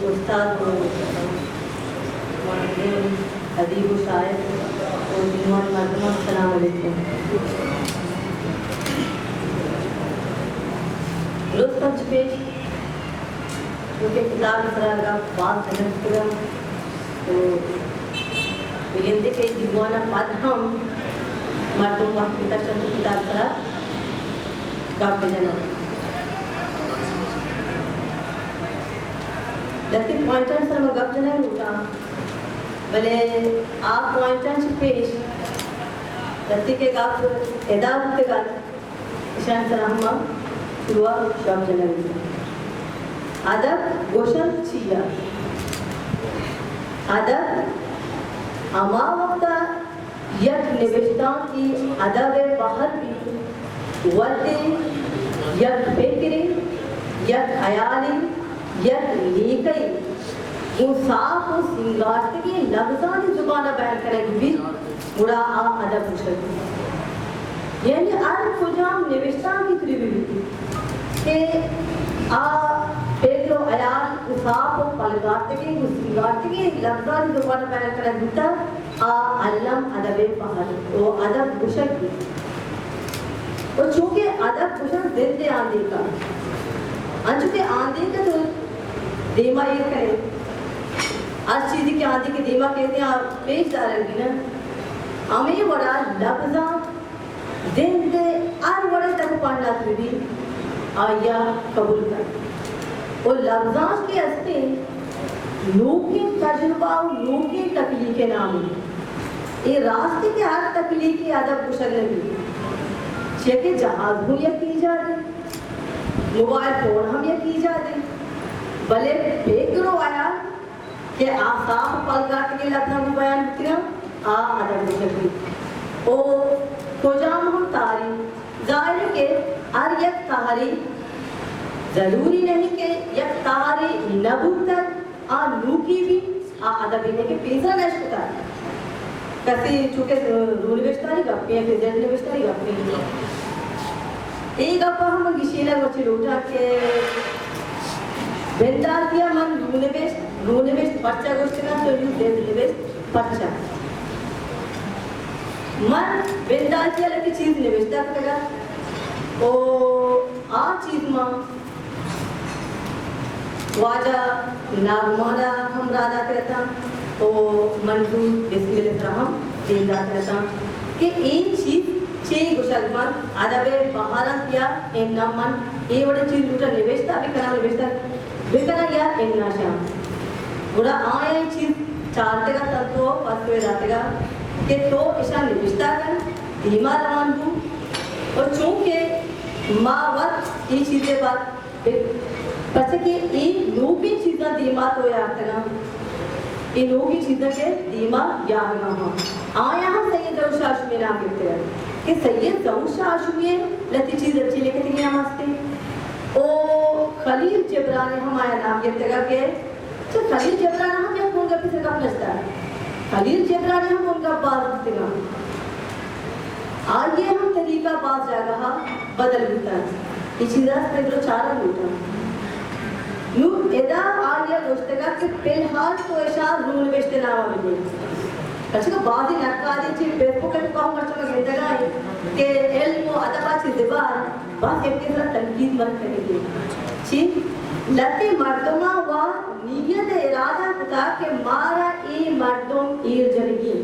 उस्ताद अदीब शायर और जिन्होंने मर्दमा सलाम अलैकुम। रोज पंच पेश क्योंकि किताब का बात है तो beginde ke diwana padham mardum waqta chandu kitab kara gap jana लेकिन पॉइंटर सर मैं गप जना होगा भले आप पॉइंटर से पेश लती के गप एदा होते गल ईशान सर हम शुरुआ शॉप जना अदब गोशन चिया अदब अमा वक्ता यक निविष्टा की अदब बाहर भी वर्ते यक फिक्री यक ख्याली यक लीकई इंसाफ और सिंगार की लफ्ज़ानी जुबान बयान करेंगे भी बुरा आ अदब मुश्किल यानी आर खुजाम निविष्टा की त्रिविधि के आ पेलो अयाल इंसाफ और पलगातगी सिंगारतगी लफ्ज़ानी जुबान बयान करेंगे ता आ अल्लम अदब बाहर वो अदब मुश्किल और चूँकि अदब मुश्किल जिंदे आंधी का अंचुके आंधी का तो दीमा ये करे आज चीज़ की आंधी की दीमा कहते हैं आप पेश डालेंगे ना हमें बड़ा लफ्ज़ा दिन दे आर बड़े तक पढ़ना भी आया कबूल कर और लफ्ज़ा के अस्ते नूकी तजुर्बा और नूकी तकलीफ के नाम ये रास्ते के हर तकलीफ की अदब कुशल नहीं चेके जहाज हो या की जा रहे मोबाइल फोन हम या की जा रहे भले बेगरो आया कि आसाफ पलगाट के लफ्ज़ों को बयान किया आ अदब कुशल ओ खुजाम हम तारी जाहिर के हर एक तारी जरूरी नहीं कि एक तारी नबूतत आ नूकी भी आ अदब इन्हें के पेशा नश होता है कैसे चूँकि रूल वेस्टारी गप्पे हैं फिर जेड वेस्टारी गप्पे हैं एक गप्पा हम गिशीला बच्चे लोटा के बेंदार किया मन रूल वेस्ट पर्चा गोष्ठी का तो यूँ जेड वेस्ट पर्चा मन बेंदार किया लगी चीज़ निवेशता करेगा ओ आ चीज़ माँ वाजा नागमाना हम राजा करता तो मंजूर बिस्मिल्लाह देंदा करता कि एक चीज चे गुशलमान आदबे बाहर किया एक नामन ये बड़े चीज उठा निवेशता भी करा निवेशता बेकरा या एक नाशा बुरा आया चीज चालते का तत्व पसवे जाते का कि तो ऐसा निवेशता कर धीमा रवान दूँ और चूँकि माँ वक्त ये चीज़ें बात पता कि इन लोगी चीज़ें धीमा तो याद करना इन लोगी चीज़ें के धीमा याद ना हो आया हम सैयद दौशाश में नाम कहते हैं कि सैयद दौशाश में लती चीज़ अच्छी लेके थे यहाँ हंसते ओ खलील जिब्रान हम आया नाम कहते हैं कि तो खलील जिब्रान हम जब फोन करते से कब लगता है खलील जिब्रान हम उनका बात करते हैं आज ये हम तरीका बात जाएगा बदल होता है इस चीज़ से तो चारा होता है नू एदा आलिया गोष्टगा कि फिलहाल तो ऐसा रूल बेचते नामा मिले अच्छा का बाद ही नक्कादी चीज फेसबुक पे काम करते हैं कहते हैं कि इल्म और अदब की ज़बान बात एक दूसरा तनकीद मत करेंगे ठीक लती मर्दमा वा नियत इरादा खुदा के मारा ए मर्दम ईर जरगी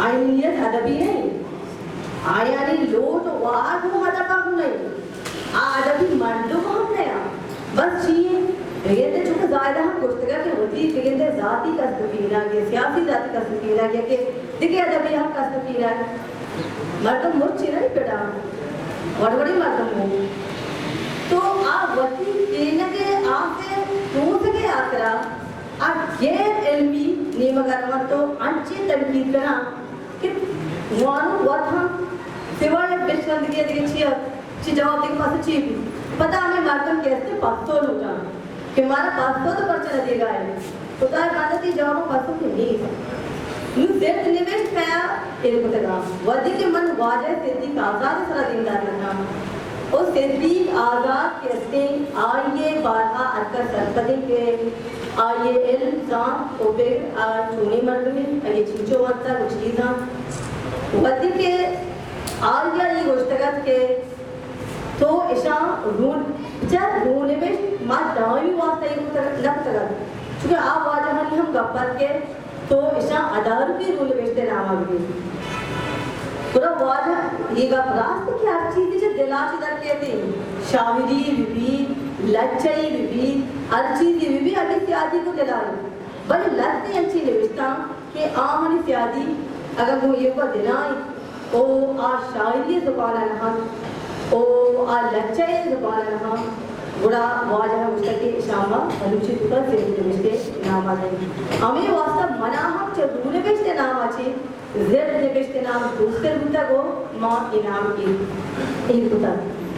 आई नियत अदबी नहीं आया नहीं लोट वाद हो अदबा नहीं आ अदबी मर्दम हम नहीं बस चाहिए बेगेंदे चूँकि ज़्यादा हम गुफ्तगा के होती बेगेंदे ज़ाती कसबीना के सियासी ज़ाती कसबीना के दिखे अदबी हम कसबीना मर्दम मुर्ची नहीं बेटा बड़ी मर्दम हो तो आप वती देने के आपसे टूट के आकरा आप गैर इल्मी नीमगरवा तो अंची तनकीद करना कि वानु वतन सिवाय बिस्तर दिखे दिखे ची जवाब दिखे पास ची पता हमें मर्दम कैसे पासो होता कि हमारा पासो तो पर्चा लगेगा है खुदा मानती जवाब पासो के नहीं नु ज़ेट निवेश कया इल कुतगा वदी के मन वाजे सिद्दीक आज़ाद सरा दीनदार लगा और सिद्दीक आज़ाद के अस्ते आइए बारहा अरका सरपदी के आइए इल्ज़ाम ओबेर आ चुनी मर्दमी आइए चिंचो वत्ता कुछ चीज़ा वदी के आलिया ये गोष्टगत के तो ऐसा रूने में माँ दावी वास्ता ये लगता क्योंकि आप वाजह नहीं हम गप्पत के तो ऐसा अदार भी रूने बेचते नामा भी पूरा वाजह ये गप रास्ते की हर चीज़ जो दिलाची दर कहते हैं शाहिदी भी लच्चाई भी हर चीज़ भी अभी सियादी को दिलाई बल्कि लड़ते अच्छी निविष्टा के आमनी सियादी अगर वो ये को दिलाई ओ आ शायरी ज़ुबान नहां ओ आ लच्चे ज़ुबान नहां बुरा वाजह मुस्तकी शामा अनुचित पर से निवेशते नाम आते हमें वास्तव मना हम जब रूले बेचते नाम आचे ज़ेड निवेशते नाम दूसरे बुता को माँ इनाम की बुता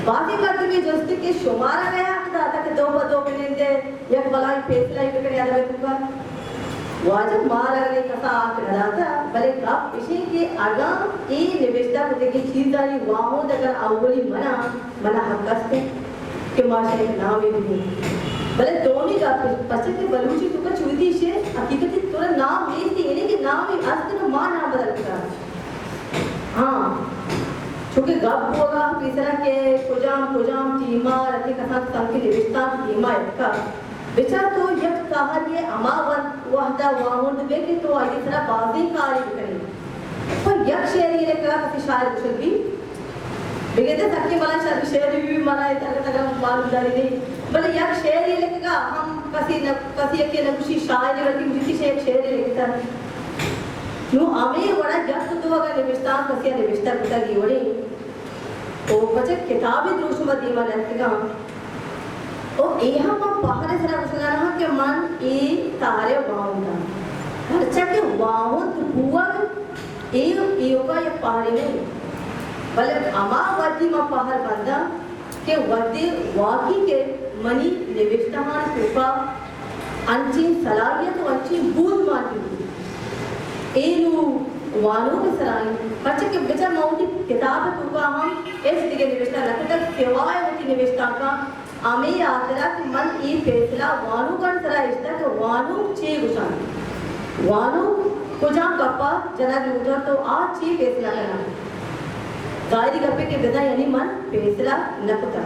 बाकी करते हुए जोस्ते के शुमारा गया था तक दो बदो मिले थे एक बलाई फैसला ही करने आया था वाजब मार अगले कसा आकर था भले कब इसी के आगा ये निवेशता होते कि चीज़ दारी वाहों अगर अवली मना हक्कस्ते के माशरे नाम ही नहीं भले दोनों का पश्चिम के बलूची तो का चुदी से हकीकत थोड़ा नाम ये थी ये कि नाम ही अस्तित्व तो मां नाम बदल गया हाँ चूँकि गप होगा तीसरा के कुजाम टीमा रखी कसा संग के निवेशता टीमा इसका बिचार तो यक कहा ये अमावन वहदा वामुद बेके तो आगे तरह बाजी कार्य करें पर यक शेरी ने कहा किसी शायर कुछ भी बिगेते सच्ची वाला शेरी भी मना है तक मालूम जारी नहीं बल्कि यक शेरी ने कहा हम कसी के न कुछ शायर वाली जिसकी शेर शेरी लिखता नु आमे वड़ा यक तो अगर निविष्टा कसी निविष्टा पिता की वड़ी ओ बच्चे किताबी द्रुष्म दीमा लगता और यहाँ पर बाहर से ना कुछ करना कि मन ये तारे वाउंडा हर्चा के वाउंड हुआ ये होगा ये पहाड़ी नहीं बल्कि अमावती में पहाड़ बंदा के वद्दे वाकी के मनी निविष्टमान कृपा अंची सलाहियत और अंची बूद मारती एनु वालों के सराय बच्चे के बच्चा मौती किताब है तो हम इस दिगे निविष्टा लगता है सेवाएं होती निविष्टा का आमे आतरा कि मन ये फैसला वानु कण सरा इष्टा तो वानु चे गुसान वानु कुजाम गप्पा जना लूटा तो आज चे फैसला करना गायरी गप्पे के बिना यानी मन फैसला न पता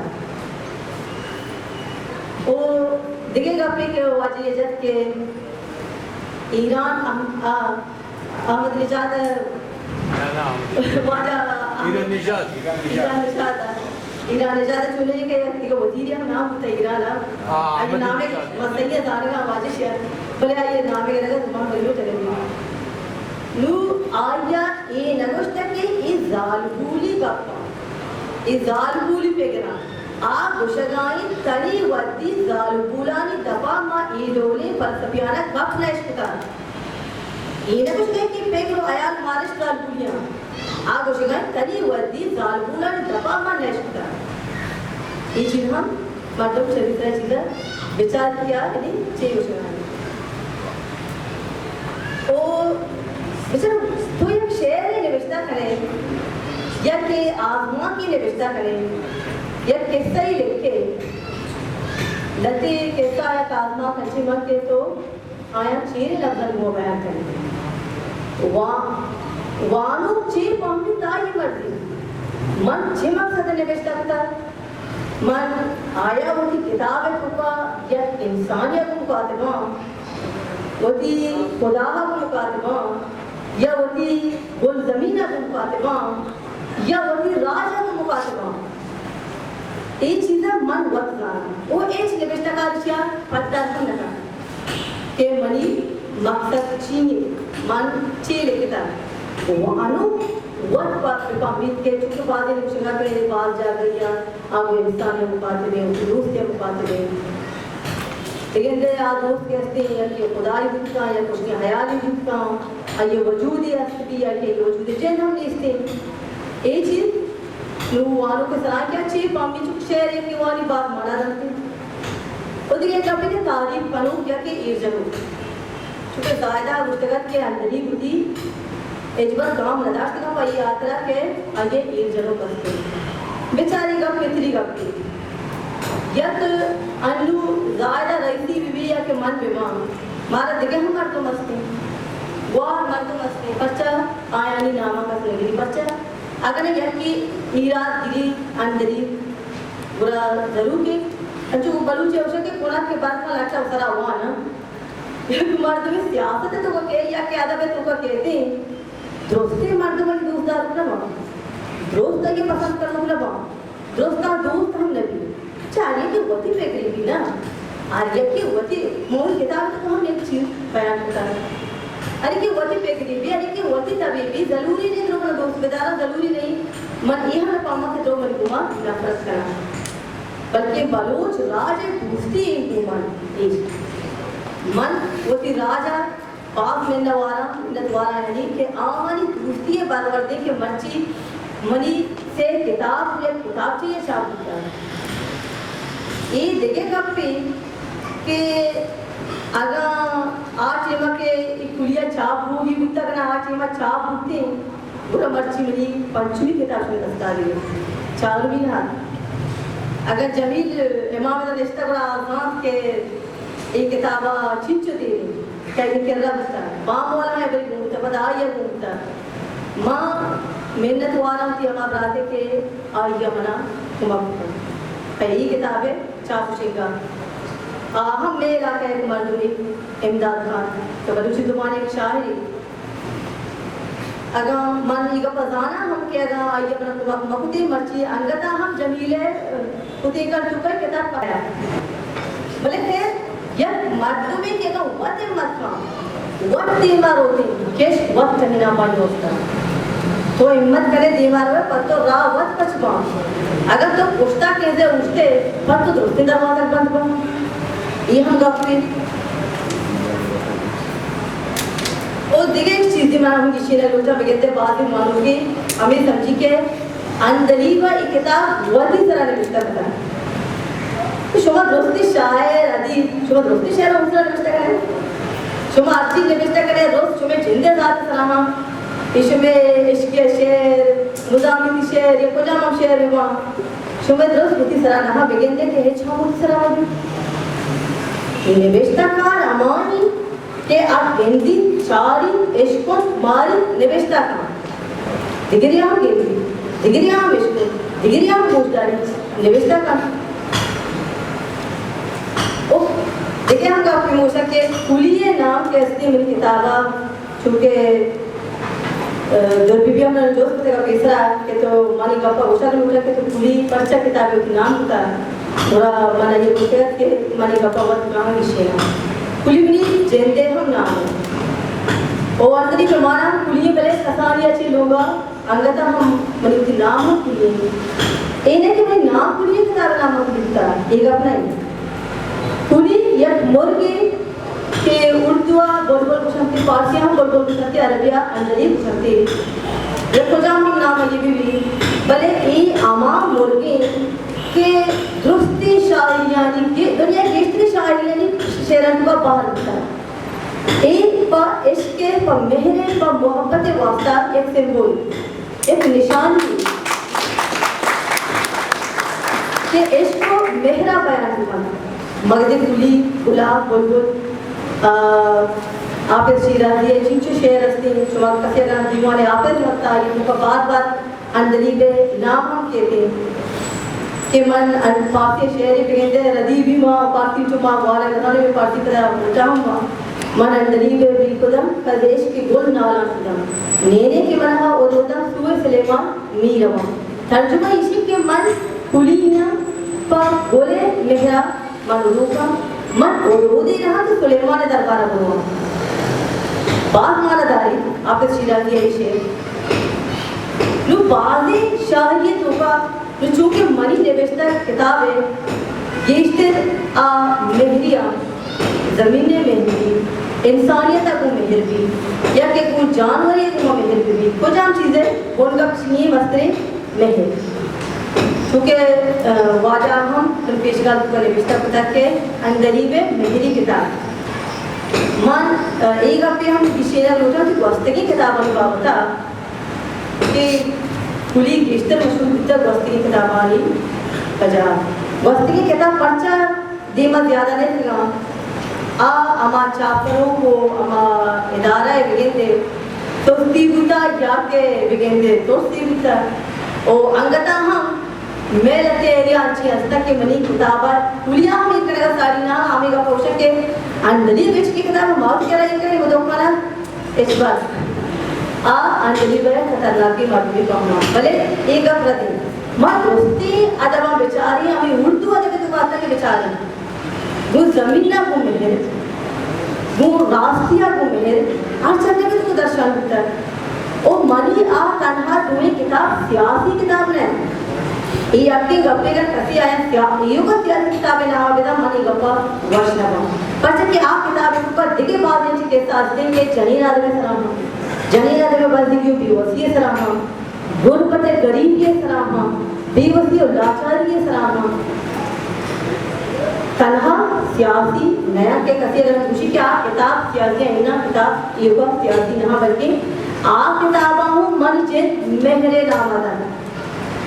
ओ दिगे गप्पे के वाजी इज्जत के ईरान अहमद निजात ईरान निजात चुने के एक वजीर हम नाम होता ईरान आई नाम एक मसैया जाने का वाजिश है भले ये नाम के लगा तुम बोलो चलेंगे नु आया ये नगोष्ट के इस जालबूली गप्पा इस जालबूली पे गिरा आ गुशगाई तनी वद्दी जालबूलानी दबा मा ईदोले फलसफियाना गप नष्टता ये नगोष्ट के पे गिरो आया मारिश जालबूलियां आगोशिगाई तनी वद्दी जालबूलानी दबा मा नष्टता ये चीज़ हम मतलब चरित्र चीज़ा विचार किया यदि चाहिए गुशगाई ओ बिचारा तो एक शेर ही निविष्टा करें या कि आत्मा की निविष्टा करें या किस्सा ही लिखे लते किस्सा या आत्मा कच्ची मत के तो आया चीर लफ्ज़ वो बयान करें वानु चीर पहुंची ताई मर्जी मन चिमक सद निविष्टा करता मन आया वो की किताब है कुका या इंसानियत को मुकातिबा वो की खुदाहा को मुकातिबा या वती गुल ज़मीना को मुकातिबा या वती राजा को मुकातिबा ये चीज़ें मन वक्त जाना वो एक निविष्टा का विषय पता नहीं लगा के मनी मकसद चीनी मन चे लिखता वो अनु वक्त पर पामित के चुके बादे ने कुछ ना करे बाल जा गया अब इंसान ने मुकातिबे रूस के मुकातिबे लेकिन दे दोस्त के हस्ते या कि खुदाई दिखता या कुछ के हयाली दिखता ये वजूद है असली या कि वजूद जन हम इससे ये चीज नु वालों के सलाह क्या चीज पामी चुक शेर है कि वाली बात माना जाती और देखिए कभी के तारीफ करो क्या कि ये जरूर चूँकि ज़ायदा गुस्तगत के अंदरी गुदी एजबर काम नदाश्त का पाई यात्रा के आगे एक जगह बसते बेचारी का पितरी का यत अन्नू ज़ायदा रईसी बीवी या के मन बीमार मारा दिखे हम कर तो मस्ती वार मन तो मस्ती बच्चा आया नहीं नामा का सही बच्चा अगर यह की इराद गिरी अंदरी बुरा जरूर के अच्छे वो बलूचे उसे के कोना के बाद का लच्छा उतरा हुआ ना मर्द में सियासत है तो को कह या क्या अदब है तो को कहते हैं दोस्ती मर्द में दोस्तार ना दोस्त ये पसंद करना ना दोस्त का दोस्त हम नहीं चाहिए कि वती पे करेगी ना आर्य की वती मोर किताब तो हम एक चीज बयान करता है अरे कि वती पे करेगी अरे कि वती तभी भी जरूरी नहीं तो दोस्त बेदारा जरूरी नहीं मन यह ना पामा के तो मन कुमा नफरत करना बल्कि बलोच राज दोस्ती एक मन मन वती राजा पाप में नवारा यानी कि आमनी दोस्ती है बारवर्दी के मर्ची मनी से किताब या किताब चाहिए छाप दिया ये देखे कब पे कि अगर आज एमा के कुलिया छाप होगी बुत्ता करना आज एमा छाप बुत्ते बुरा मर्ची मनी पंचमी किताब में दस्ता रही चालू भी ना अगर जमील इमाम का रिश्ता बड़ा आसान के एक किताबा चिंचो दे कहीं के रबता बाम वाला है बड़ी घूमता बताइए घूमता माँ मेहनत वाला थी हमारा राते के आइया मना कुमार पहली किताबें चापुशेगा हम मेरा कह मर्दुनी इमदाद खान तो बलूची जुबान एक शायरी अगर मन इगा पजाना हम के अगर आइए अपना कुमार मकुती मर्ची अंगता हम जमीले कुती कर चुका किताब पाया बोले फिर यह मर्दों में क्या का वत मत का वत दीवार होती केश वत करना पाई होता तो हिम्मत करे दीवार में पर तो रा वत पचपा अगर तो पुछता कैसे उठते पर तो दोस्ती दरवाजा बंद कर ये हम गप्पी और दिखे एक चीज़ में हम किसी ने लोचा बगैर बात ही मानूंगी हमें समझी के अंदरी व एक किताब वही तरह ने लिखता था शुमा दोस्ती शायर अदी शुमा दोस्ती शायर उसरा निष्ठा करे शुमा अच्छी निष्ठा करे रोज शुमे जिंदे जात सलामा इसमे इश्क़ शेर मुजामिती शेर या कुजाम शेर हुआ शुमे रोज बुद्धि सरा नहा बेगेंदे के है छा बुद्धि सरा भी निवेशता कार अमानी के आप बेंदी चारी इश्क़ मारी निवेशता कार दिगरिया हम गेंदी दिगरिया हम इश्क़ दिगरिया हम पूछदारी निवेशता कार देखिए हम काफी मोशा के कुलिये नाम के असली मेरी किताबा चूँकि दुर्बिबिया में जो सकते का पेशरा के तो मानी कापा मोशा के मोशा के तो कुली पर्चा किताबें उनकी नाम होता है थोड़ा माना ये बोलते हैं कि मानी कापा वक्त कहाँ किशेना कुली बनी जेंदे हम नाम है और अंदरी प्रमाणा कुलिये पहले कसारिया चे लोगा अंगता हम मानी उनकी नाम हो कुलिये इन्हें कि मानी नाम कुलिये किताब नाम हो लिखता एक अपना ही कुली या मुर्गे के उर्दुआ बोल को सकते फारसी हम बोल को सकते अरबिया अंदरी को सकते ये को जाम हम नाम ये भी भले ये आमा मुर्गे के दुरुस्ती शायरी यानी कि दुनिया की इतनी शायरी यानी शेरन का बाहर होता है एक पर इश्क़ पर मेहरे पर मोहब्बत वास्ता एक सिंबल एक निशानी के इश्क़ को मेहरा बयान हुआ मगदे कुली गुलाब बुलबुल आपे सीराजी चिंचू शेर अस्ती शुमा कसे गान दीवाने आपे लगता है उनका बार अंदरी बे नाम हम कहते कि मन पार्टी शेर बेंदे रदी भी मां पार्टी चुमा वाला गनाने में पार्टी करा जाऊं मन अंदरी बे भी कदम प्रदेश के गुल नाला कदम नेने के मनहा ओदोदा सुए सलेमान मीरवा तर्जुमा इसी के मन कुलीना पर गोले मेहरा मन रूपा मन ओरोदे रहा तो सुलेमान दरबार हुआ बात मानदारी आप शिराजी है शेर नु बाज़े शाहियत होगा नु चूँकि मनी निवेशता किताब है ये इश्तर आ मेहरिया ज़मीने मेहरी इंसानियत को मेहर भी या कि कोई जानवर है को मेहर भी कुछ आम चीज़ें उनका छीए वस्त्रे मेहर क्योंकि वाजा हम पेशगाल को निवेशता पता के अंदरी में मेहरी किताब मन एक अपने हम विषय लोटा कि वस्तुकी किताबां बाबता कि कुली गिश्तर मशहूर वस्तुकी किताबानी बजा वस्तुकी किताब पर्चा दीमा ज़्यादा नहीं था अमा चापरों को अमा इदारा विगेंदे तो स्तीवुता याके विगेंदे तो स्तीवुता ओ अंगता हम मेलते एरिया अच्छी हस्ता के मनी किताबा कुलिया हम एक करेगा सारी ना हमें का पोषक के अंडली बिच की किताब माउथ क्या रही करे वो दो माना इस बार अंडली बड़े खतरनाक की बात भी कहना भले एक प्रति मत दोस्ती अदबा बेचारी हमें उर्दू अदब तो बात के बेचारी वो जमीन ना घूमे है वो राष्ट्रीय घूमे है आज चलने में तो दर्शन होता है और मनी तनहा तुम्हें किताब सियासी किताब ने ये आपके गप्पे का कसी आया यो का सियासी किताबें ना आवेदा मनी गप्पा वर्ष ना पर जब कि आप किताबें ऊपर दिखे बाद में के साथ देंगे जनीन आदमी सलाम जनीन आदमी बंदी की बेवसी सलाम गुरबते गरीब के सलाम बेवसी और लाचारी के सलाम तनहा सियासी नया के कसी अगर खुशी क्या किताब सियासी है ना किताब यो का सियासी ना बल्कि आप किताबा हूँ मन जे मेहरे नाम आता है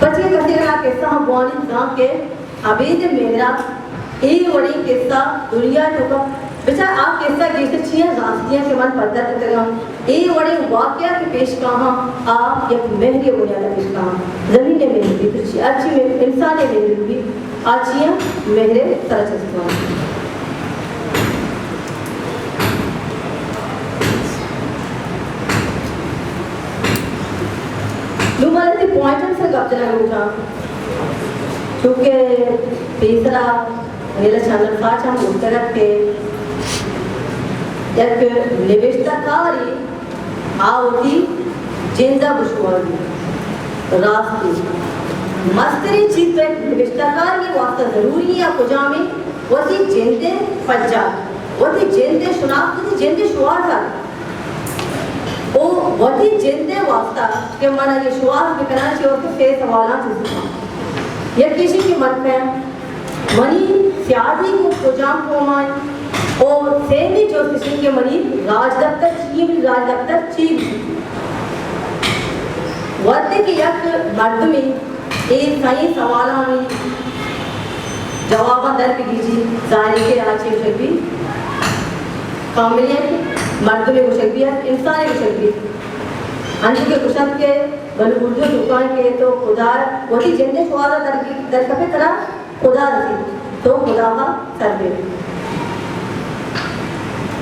बच्चे कसी का किस्सा हम बोली ना के अभी जे मेरा एक बड़ी किस्सा दुनिया तो का बेचा आप किस्सा जैसे चिया रास्तियाँ के मन पता चलेगा एक बड़े वाक्य के पेश कहाँ आप एक मेहरे बोलिया का पेश कहाँ जमीन ने मेहरे भी अच्छी इंसान ने मेहरे भी अच्छी मेहरे तरह चलते पॉइंट से कब चला उठा क्योंकि तीसरा मेरा चैनल पाँच हम उत्तर के एक निवेशकारी आवती जिंदा बुशवारी रास्ते मस्तरी चीज पे निवेशकार ये वास्ता जरूरी है कुछ में वही जिंदे पज्जा वही जिंदे शुनाख्त जिंदे शुआर था ओ वही जिंदे वास्ता के मना ये शुआर बिकना चाहिए और के सवाला चीज़ या किसी की मन में मनी सियादी को प्रोजाम को मान और सेमी जो किसी के मनी राज दफ्तर चीज वही की एक मर्द में एक सही सवाला में जवाब दर्द कीजिए जाने के आचे भी कामिलियत मर्द में कुछ भी है इंसान कुछ भी अंत के कुशल के बलबुर्जो दुकान के तो खुदा वही जिंदे शुआरा दर कपे तरह खुदा रसी तो खुदा का सर्वे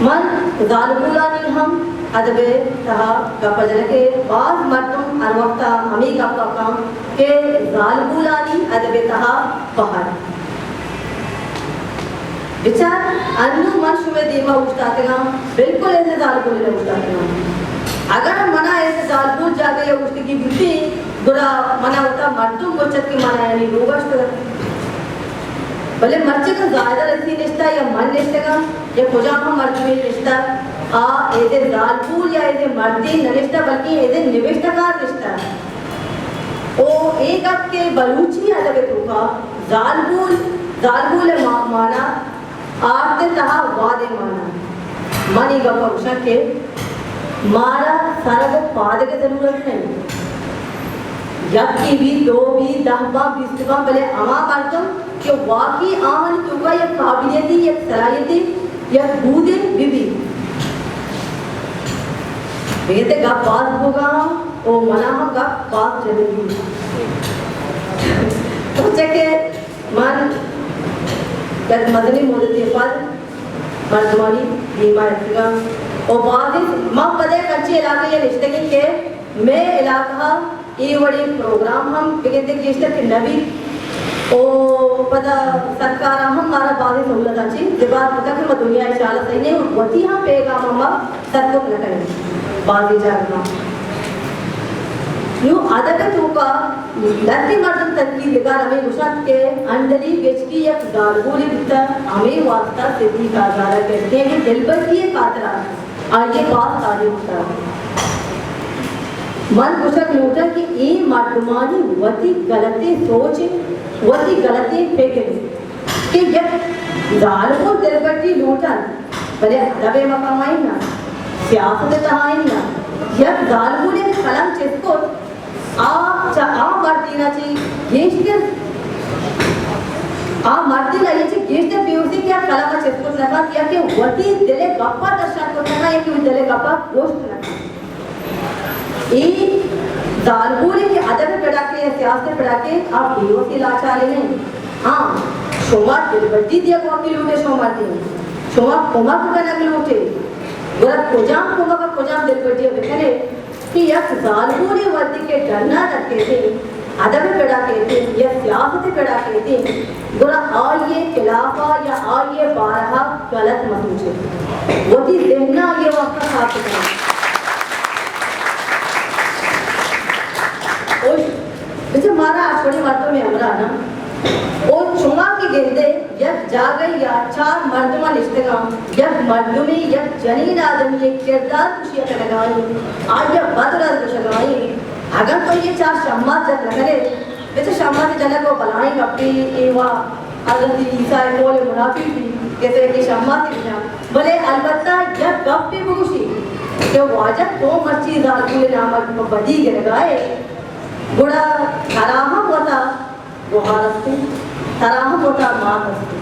मन जालबुला नहीं हम अदबे तहा कपजल के बाद मर्दम अनवक्ता हमी का काम के जालबुला नहीं अदबे तहा पहाड़ विचार अन्नु मन शुमे दीमा उठाते हैं बिल्कुल ऐसे जालबुल ने उठाते हैं अगर हम मना ऐसे जालबुल जाते या उसकी की बुद्धि बुरा मना होता मर्दों को चक्की मना यानी रोगस्ट भले मर्चे का ज़्यादा रसी रिश्ता या मन रिश्ते का या खुजा हम मर्द में रिश्ता ऐसे जालबुल या ऐसे मर्दी न रिश्ता बल्कि ऐसे निवेशकार रिश्ता ओ एक आपके बलूची अलग तुका जालबुल माना आते तहा वादे माना मनी का पक्षा के मारा सारा को पाद के जरूरत नहीं यकी भी दो भी दहबा बिस्वा भले अमा करतो कि वाकई आमन तुका या काबिलियती या सलाहियती या बूदे बिबी बेहते का पास होगा ओ मना हम का पास जरूरी तो चके मन जब मदनी मोदी पर मर्दमानी बीमा रखेगा और बाद माँ पदे कच्चे इलाके या रिश्ते के मैं इलाका ये बड़ी प्रोग्राम हम कहते हैं कि के नबी ओ पता सरकार हम हमारा बाद सहूलत अच्छी जब बात पता कि मैं दुनिया इंशाल्लाह सही नहीं वही हम पेगा मामा सरको न करें बाद जागना यूँ आदत तो का लड़की मर्द तनकीद लगा हमें गुस्सा के अंडली बेच की या दालगोली बिता हमें वास्ता सिद्धि का जारा कहते हैं कि दिल पर की कातरा आगे बात तारीफ का मन कुशक नोटा कि ये मर्दमानी वती गलती सोच वती गलती फेंके कि जब दालगोल दिल पर की नोटा भले दबे मकामाई ना सियासत तहाइना यक जालमूने कलम चेस्को आ मर्दीना ची गेश्ते आ मर्दीना ये ची गेश्ते पियोसी क्या कलम चेस्को नका या के वती दिले गप्पा दर्शक को नका या के दिले गप्पा गोश्त नका ई जालमूने के अदब पड़ा के सियासत पड़ा के आप पियोसी लाचाले नहीं हाँ शोमा दिलबड्डी दिया को अकेले उठे शोमा दी शोमा कोमा को कना अकेले उठे गुरा कोजाम कोमा का कोजाम दिलबड्डी अब कहले कि यक जालमूने वर्दी के डरना रखे थे अदब पड़ा के थे या सियासत पड़ा के थे गुरा आये खिलाफा या आये बारहा गलत मत मुझे वो थी देना ये वक्त साथ करना वैसे हमारा आज बड़ी बातों में हमरा ना और चुमा की गेंदे यक जा गई या चार मर्दमा लिस्टेगा यक मर्दुमी यक जनीन आदमी एक किरदार कुछ यक लगाई आज यक बदराज कुछ लगाई अगर तो ये चार शम्मात जब लगरे वैसे शम्मात जने को बलाई कपी एवा अगर ईसा कोले मुनाफी भी कहते हैं कि शम्मात भी भले अलबत्ता यक कपी बुगुशी कि वाजब तो मर्ची जालकुले नामक बदी के लगाए बुरा हराम होता बुहारस्ते हराम होता मारस्ते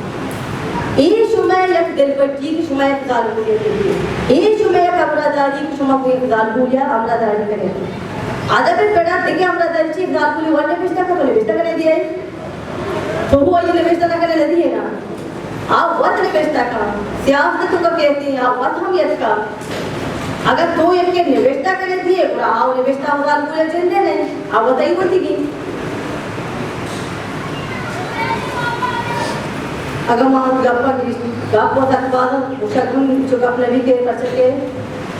ये शुमे यक दिलबड्डी की शुमे एक जालकुले के ये शुमे यक अमरादारी की शुमा कोई जालकुलिया अमरादारी करे आधा पे कड़ा देखे अमरादारी ची जालकुले वाले बेचता का तो ले बेचता करने दिया है तो वो ये बेचता ना करने लगी है ना आप वत ले बेचता का सियासत तो कब कहती हैं आप वत हम यत का अगर तो एक निवेशता करे दिए और आओ निवेशता उगाल पूरे जिंदे ने अब बताई बोलती की अगर वहाँ गप्पा तक बाद उशकुन जो अपने भी के कर सके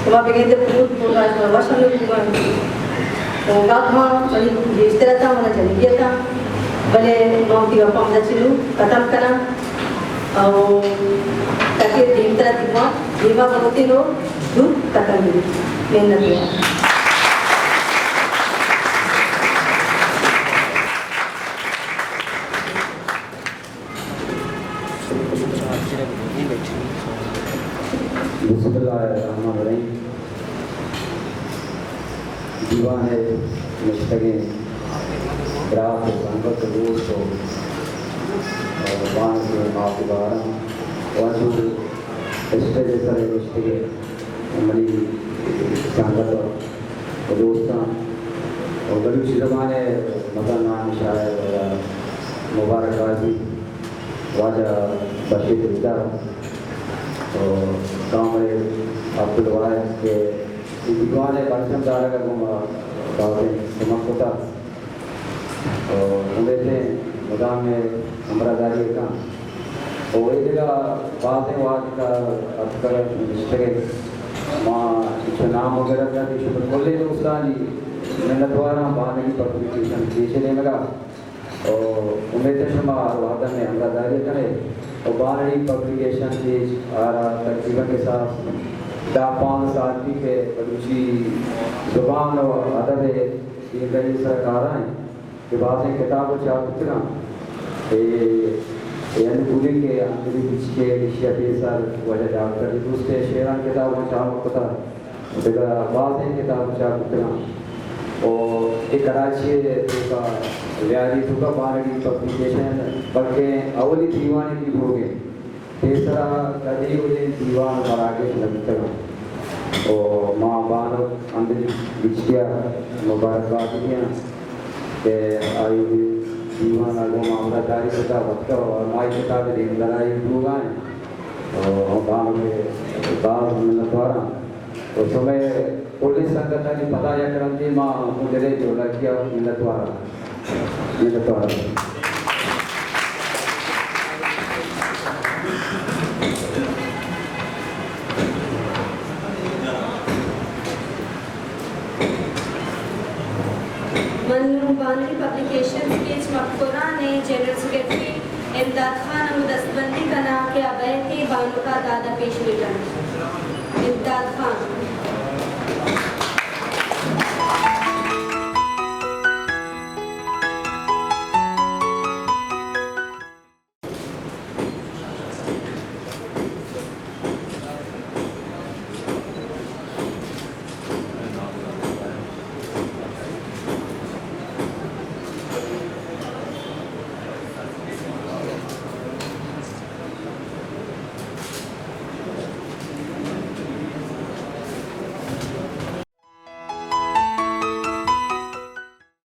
तो वहाँ पे कहते पूत पूरा वर्षन लोग पूरा तो गप्पा बड़ी इस तरह था होना चाहिए था भले वहाँ की गप्पा मदद चिलू खत्म करना और ताकि दिन तरह दिमाग बनती लो दूध तक मिली मेहनत है बिस्मिल्लाहिर्रहमानिर्रहीम दीवाने मुश्तगे रात संगत दोस्त बान के माफिबारा वजूद स्टेज सरे मुश्तगे मली संगत दोस्तां और बलूची ज़बाने मदन नाम शायर मुबारक गाजी वाजा बशीर इदारा तो गाँव में अब्दुल वाहिद के दीवाने परचम दारा का गुमा बातें समझ होता तो उम्मीद मदाम में अमरादारी का और ये जगह बातें वाद का अक्सर निश्चय माँ कुछ नाम वगैरह का कुछ बोले तो उसकी मेहनत द्वारा बाने की पब्लिकेशन पीछे लगा और उम्मीद शमा वादा में अमरादारी करे और बारही पब्लिकेशन पेज आ रहा तकरीबन के साथ 5 साल की के बलूची ज़ुबान और अदब ये कई सरकार हैं कि बातें किताब चार उतना यानी पूरी के अंदर के विषय पे सर वजह डॉक्टर दूसरे शेरान किताब चार पता जगह बातें किताब चार उतना और एक कराची का व्याधी तुका बारही पब्लिकेशन बल्कि अवली दीवाने की भोगे तीसरा कभी उन्हें दीवान पर आगे लगता और माँ बान अंदर बिछिया मुबारकबाद दिया के आयु दीवान आगो मामला तारीख का वक्त और माई किताब दिन लड़ाई भूगाएं और बान में बाल मिलने तो समय पुलिस संगत ने पता या करती माँ मुझे जो लड़कियाँ मिलत वाला मनरूबानी पब्लिकेशंस के मकबूरा ने जनरल सेक्रेटरी इमदाद खान और दस्तबंदी बना के अवैध बानुका